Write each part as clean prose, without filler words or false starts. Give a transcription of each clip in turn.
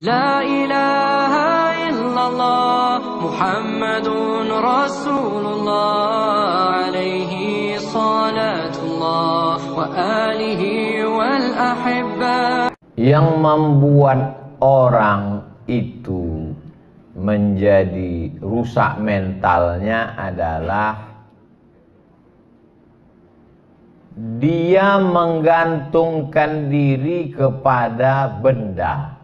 La ilaha illallah Muhammadun Rasulullah alaihi salatullah wa alihi wal ahibba. Yang membuat orang itu menjadi rusak mentalnya adalah dia menggantungkan diri kepada benda.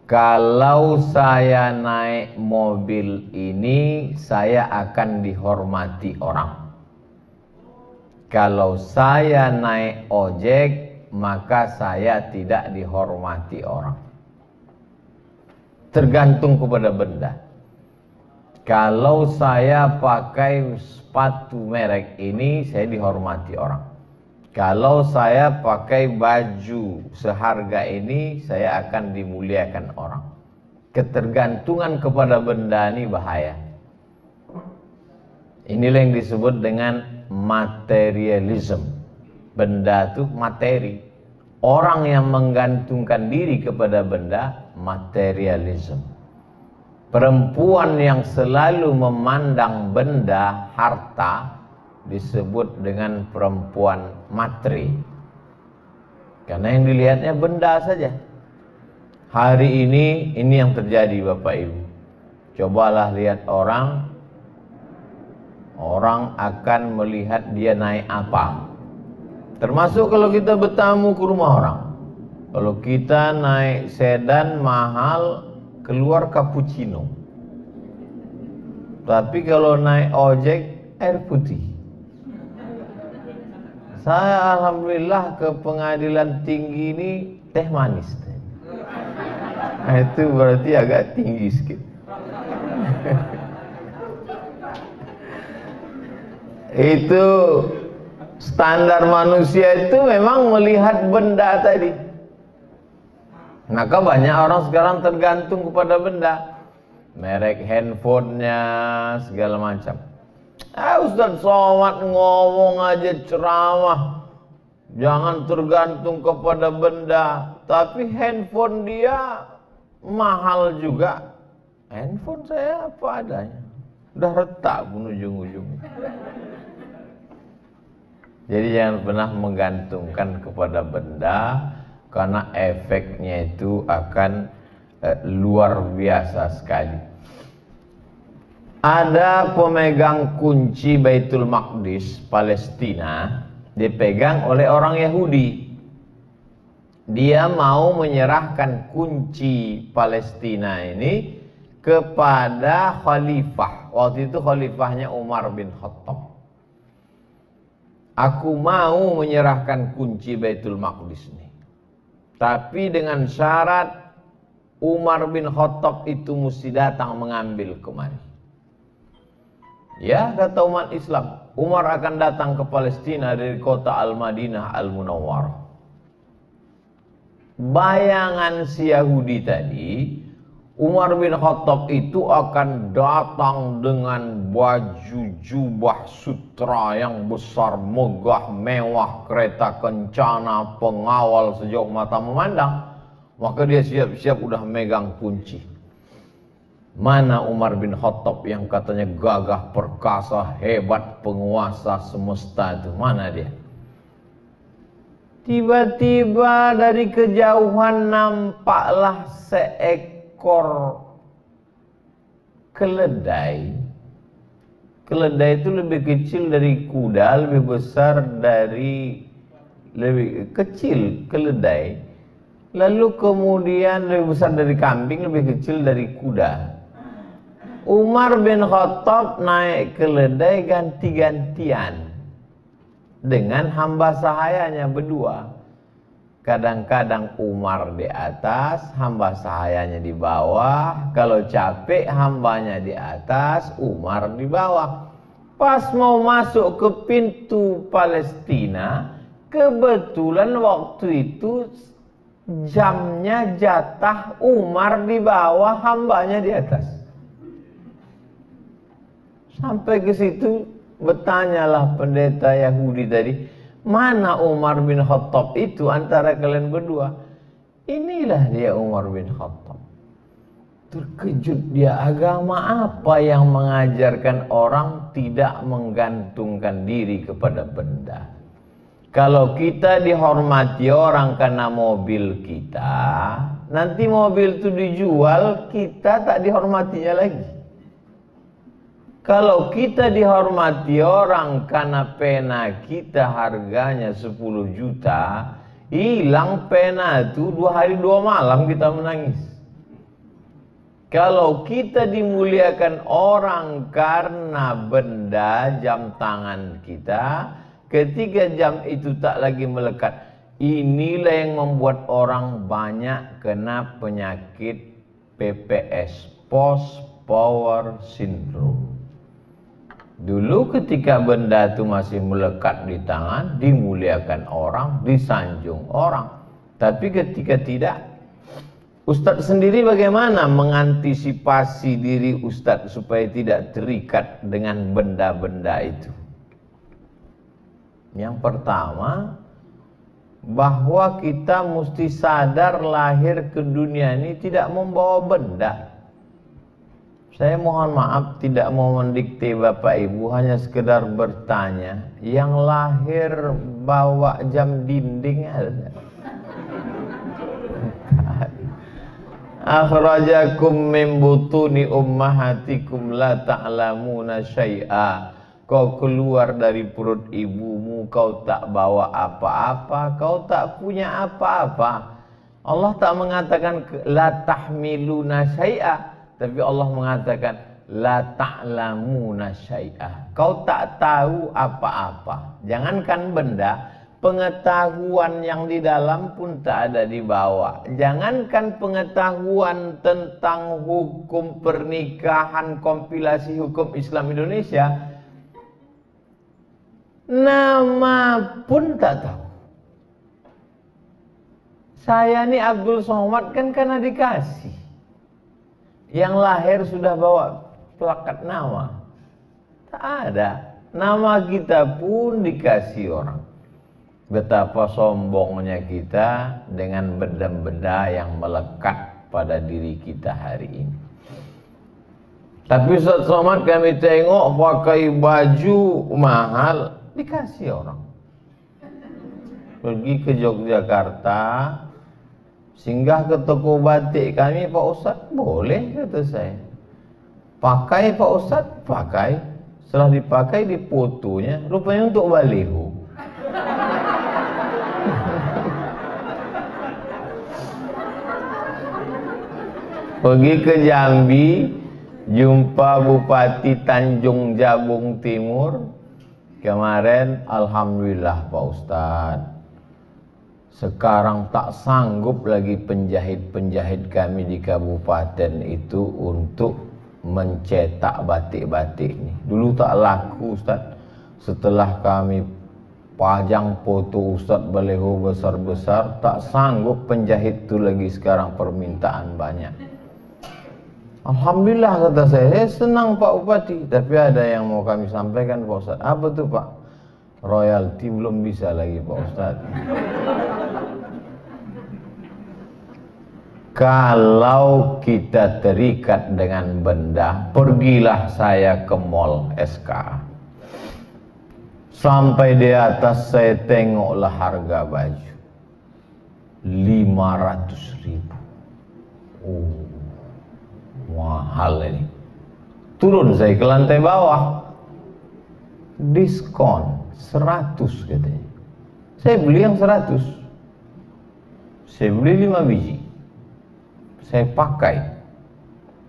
Kalau saya naik mobil ini, saya akan dihormati orang. Kalau saya naik ojek, maka saya tidak dihormati orang. Tergantung kepada benda. Kalau saya pakai sepatu merek ini, saya dihormati orang. Kalau saya pakai baju seharga ini, saya akan dimuliakan orang. Ketergantungan kepada benda ini bahaya. Inilah yang disebut dengan materialism. Benda itu materi. Orang yang menggantungkan diri kepada benda, materialism. Perempuan yang selalu memandang benda, harta, disebut dengan perempuan materi. Karena yang dilihatnya benda saja. Hari ini yang terjadi Bapak Ibu. Cobalah lihat orang akan melihat dia naik apa. Termasuk kalau kita bertamu ke rumah orang. Kalau kita naik sedan mahal, keluar cappuccino. Tapi kalau naik ojek, air putih. Saya alhamdulillah ke pengadilan tinggi ini teh manis. Nah, itu berarti agak tinggi sedikit. Itu standar manusia itu memang melihat benda tadi. Maka banyak orang sekarang tergantung kepada benda. Merek handphonenya segala macam. Ustaz Somad ngomong aja ceramah, jangan tergantung kepada benda. Tapi handphone dia mahal juga. Handphone saya apa adanya, udah retak pun ujung-ujungnya. Jadi jangan pernah menggantungkan kepada benda, karena efeknya itu akan luar biasa sekali. Ada pemegang kunci Baitul Maqdis Palestina, dipegang oleh orang Yahudi. Dia mau menyerahkan kunci Palestina ini kepada khalifah. Waktu itu khalifahnya Umar bin Khattab. Aku mau menyerahkan kunci Baitul Maqdis ini, tapi dengan syarat Umar bin Khattab itu mesti datang mengambil kemari. Ya, kata umat Islam, Umar akan datang ke Palestina dari kota Al-Madinah Al-Munawwarah. Bayangan si Yahudi tadi, Umar bin Khattab itu akan datang dengan baju jubah sutra yang besar, megah, mewah, kereta kencana, pengawal sejauh mata memandang. Maka dia siap-siap udah megang kunci. Mana Umar bin Khattab yang katanya gagah perkasa, hebat, penguasa semesta itu? Mana dia? Tiba-tiba dari kejauhan nampaklah seekor keledai. Keledai itu lebih kecil dari kuda, lebih kecil keledai. Lalu kemudian lebih besar dari kambing, lebih kecil dari kuda. Umar bin Khattab naik keledai ganti-gantian dengan hamba sahayanya berdua. Kadang-kadang Umar di atas, hamba sahayanya di bawah. Kalau capek, hambanya di atas, Umar di bawah. Pas mau masuk ke pintu Palestina, kebetulan waktu itu jamnya jatah Umar di bawah, hambanya di atas. Sampai ke situ bertanyalah pendeta Yahudi tadi, Mana Umar bin Khattab itu antara kalian berdua? Inilah dia Umar bin Khattab. Terkejut dia, agama apa yang mengajarkan orang tidak menggantungkan diri kepada benda? Kalau kita dihormati orang karena mobil kita, nanti mobil itu dijual, kita tak dihormatinya lagi. Kalau kita dihormati orang karena pena kita harganya 10 juta, hilang pena itu 2 hari 2 malam kita menangis. Kalau kita dimuliakan orang karena benda jam tangan kita, ketika jam itu tak lagi melekat, inilah yang membuat orang banyak kena penyakit PPS, Post Power Syndrome. Dulu ketika benda itu masih melekat di tangan, dimuliakan orang, disanjung orang. Tapi ketika tidak, Ustadz sendiri bagaimana mengantisipasi diri Ustadz supaya tidak terikat dengan benda-benda itu? Yang pertama, bahwa kita mesti sadar lahir ke dunia ini tidak membawa benda. Saya mohon maaf tidak mau mendikte Bapak Ibu, hanya sekedar bertanya, yang lahir bawa jam dinding ada? Akhrajakum min butuni ummahatikum la ta'lamuna syai'a. Kau keluar dari perut ibumu, kau tak bawa apa-apa, kau tak punya apa-apa. Allah tak mengatakan la tahmiluna syai'a, tapi Allah mengatakan la ta'lamuna syai'a. Kau tak tahu apa-apa. Jangankan benda, pengetahuan yang di dalam pun tak ada di bawah. Jangankan pengetahuan tentang hukum pernikahan, kompilasi hukum Islam Indonesia, nama pun tak tahu. Saya ini Abdul Somad kan karena dikasih. Yang lahir sudah bawa plakat nama. Tak ada. Nama kita pun dikasih orang. Betapa sombongnya kita dengan benda-benda yang melekat pada diri kita hari ini. Tapi Ustaz Somad kami tengok pakai baju mahal, dikasih orang. Pergi ke Yogyakarta, singgah ke toko batik kami, Pak Ustaz, boleh kata saya. Pakai Pak Ustaz, pakai. Setelah dipakai difotonya, rupanya untuk baliho. Pergi ke Jambi, jumpa Bupati Tanjung Jabung Timur. Kemarin alhamdulillah Pak Ustadz, sekarang tak sanggup lagi penjahit-penjahit kami di kabupaten itu untuk mencetak batik-batik ini. Dulu tak laku Ustadz. Setelah kami pajang foto Ustadz baliho besar-besar, tak sanggup penjahit itu lagi, sekarang permintaan banyak. Alhamdulillah kata saya senang Pak Bupati. Tapi ada yang mau kami sampaikan Pak Ustadz. Apa tuh Pak? Royalti belum bisa lagi Pak Ustadz. Kalau kita terikat dengan benda, pergilah saya ke mall SK. Sampai di atas saya tengoklah harga baju 500.000. Oh, mahal ini. Turun saya ke lantai bawah, diskon 100 katanya. Saya beli yang 100. Saya beli 5 biji. Saya pakai.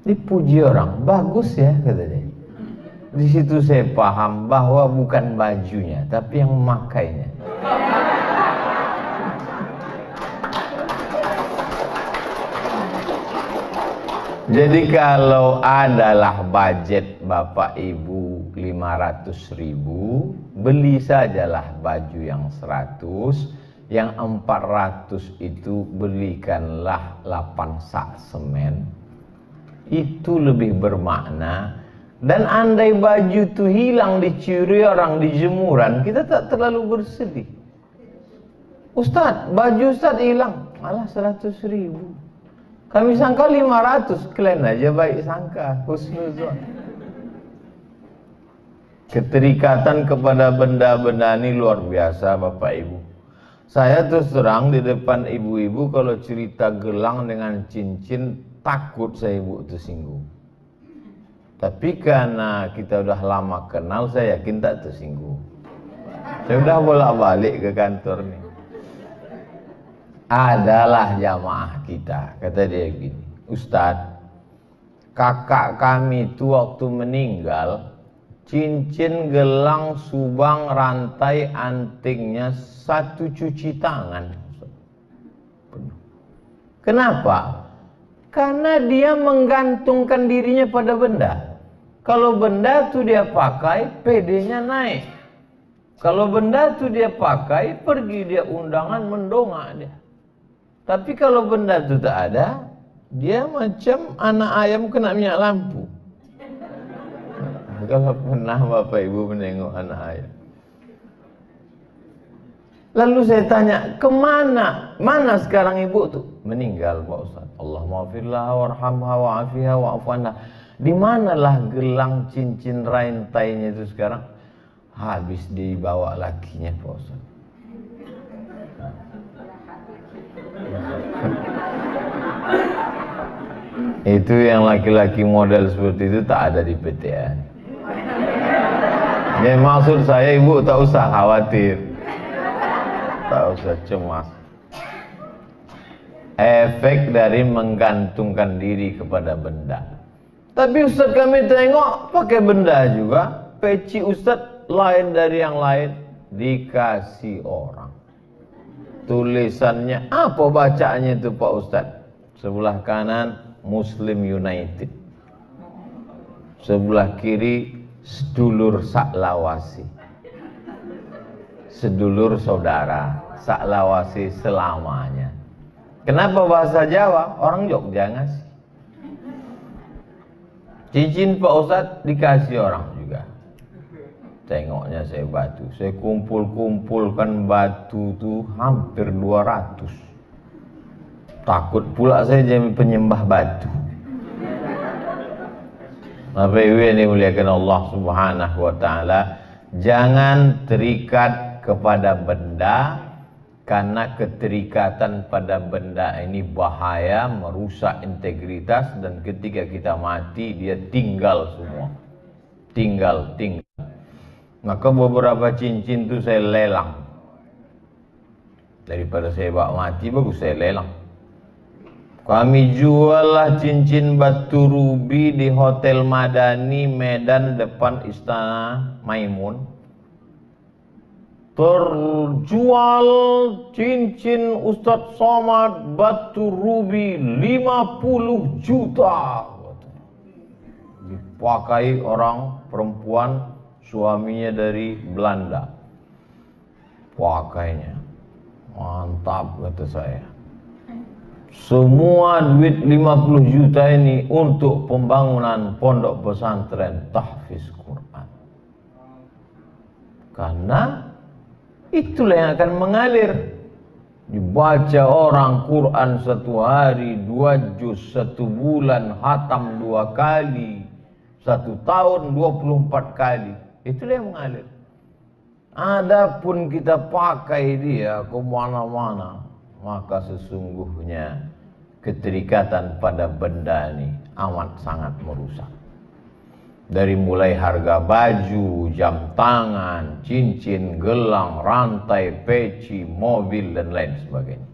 Dipuji orang, bagus ya katanya. Di situ saya paham bahwa bukan bajunya, tapi yang memakainya. Jadi kalau adalah budget Bapak Ibu 500.000, beli sajalah baju yang 100, yang 400 itu belikanlah 8 sak semen. Itu lebih bermakna. Dan andai baju itu hilang, dicuri orang di jemuran, kita tak terlalu bersedih. Ustaz, baju Ustaz hilang. Malah 100.000. Kami sangka 500. Kalian aja baik sangka, husnuzon. Keterikatan kepada benda-benda ini luar biasa Bapak Ibu. Saya terus terang di depan ibu-ibu kalau cerita gelang dengan cincin, takut saya ibu tersinggung. Tapi karena kita udah lama kenal, saya yakin tak tersinggung. Saya udah bolak-balik ke kantor nih. Adalah jamaah kita, kata dia gini, Ustadz, kakak kami itu waktu meninggal, cincin, gelang, subang, rantai, antingnya 1 cuci tangan. Kenapa? Karena dia menggantungkan dirinya pada benda. Kalau benda itu dia pakai, PD-nya naik. Kalau benda itu dia pakai, pergi dia undangan, mendongak dia. Tapi kalau benda itu tak ada, dia macam anak ayam kena minyak lampu. Kalau pernah Bapak Ibu menengok anak ayam. Lalu saya tanya, kemana? Mana sekarang ibu tuh? Meninggal Pak Ustaz. Allah maafirlah warhamha wa'afiha wa'afuanha. Di manalah gelang, cincin, rantainya itu sekarang? Habis dibawa lakinya Pak Ustaz. Itu yang laki-laki model seperti itu tak ada di PTN. Jadi maksud saya ibu tak usah khawatir, tak usah cemas. Efek dari menggantungkan diri kepada benda. Tapi Ustaz kami tengok pakai benda juga. Peci Ustaz lain dari yang lain, dikasih orang. Tulisannya apa bacaannya itu Pak Ustaz? Sebelah kanan Muslim United, sebelah kiri sedulur saklawasi, sedulur saudara, saklawasi selamanya. Kenapa bahasa Jawa? Orang Jogja ngasih. Cincin Pak Ustadz dikasih orang juga. Tengoknya saya batu, saya kumpul-kumpulkan batu tuh hampir 200. Takut pula saya jadi penyembah batu. Bapak Ibu yang dimuliakan Allah Subhanahu wa taala, jangan terikat kepada benda, karena keterikatan pada benda ini bahaya, merusak integritas, dan ketika kita mati dia tinggal semua. Tinggal. Maka beberapa cincin itu saya lelang. Daripada saya bawa mati, bagus saya lelang. Kami juallah cincin batu rubi di Hotel Madani Medan depan Istana Maimun. Terjual cincin Ustadz Somad batu rubi 50 juta. Dipakai orang perempuan, suaminya dari Belanda. Pakainya mantap kata saya. Semua duit 50 juta ini untuk pembangunan pondok pesantren tahfiz Quran. Karena itulah yang akan mengalir. Dibaca orang Quran 1 hari, 2 juz 1 bulan, khatam 2 kali, 1 tahun 24 kali. Itulah yang mengalir. Adapun kita pakai dia ke mana-mana, maka sesungguhnya keterikatan pada benda ini amat sangat merusak. Dari mulai harga baju, jam tangan, cincin, gelang, rantai, peci, mobil, dan lain sebagainya.